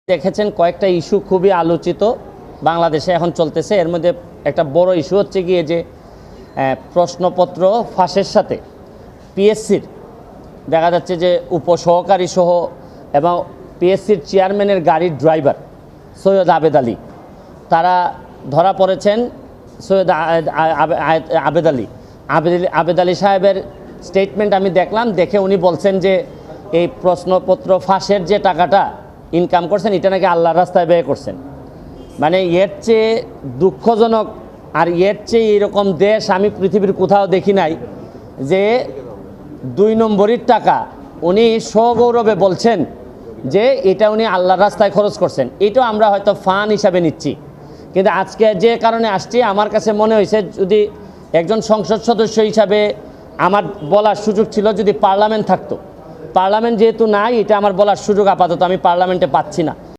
দেখেছেন কয়েকটা ইস্যু খুবই আলোচিত বাংলাদেশে এখন চলতেছে। এর মধ্যে একটা বড় ইস্যু হচ্ছে গিয়ে যে প্রশ্নপত্র ফাঁসের সাথে পিএসসির দেখা যাচ্ছে যে উপসহকারী সহ এবং পিএসসির চেয়ারম্যানের গাড়ির ড্রাইভার সৈয়দ আবেদ আলী, তারা ধরা পড়েছেন। সৈয়দ আবেদ আলী সাহেবের স্টেটমেন্ট আমি দেখলাম, দেখে উনি বলছেন যে এই প্রশ্নপত্র ফাঁসের যে টাকাটা ইনকাম করছেন এটা নাকি আল্লাহর রাস্তায় ব্যয় করছেন। মানে এর চেয়ে দুঃখজনক আর এর চেয়ে এরকম দেশ আমি পৃথিবীর কোথাও দেখি নাই যে 2 নম্বরের টাকা উনি সগৌরবে বলছেন যে এটা উনি আল্লাহর রাস্তায় খরচ করছেন। এটাও আমরা হয়তো ফান হিসাবে নিচ্ছি, কিন্তু আজকে যে কারণে আসছি আমার কাছে মনে হয়েছে যদি একজন সংসদ সদস্য হিসাবে আমার বলার সুযোগ ছিল, যদি পার্লামেন্ট থাকতো। পার্লামেন্ট যেহেতু নাই, এটা আমার বলার সুযোগ আপাতত আমি পার্লামেন্টে পাচ্ছি না।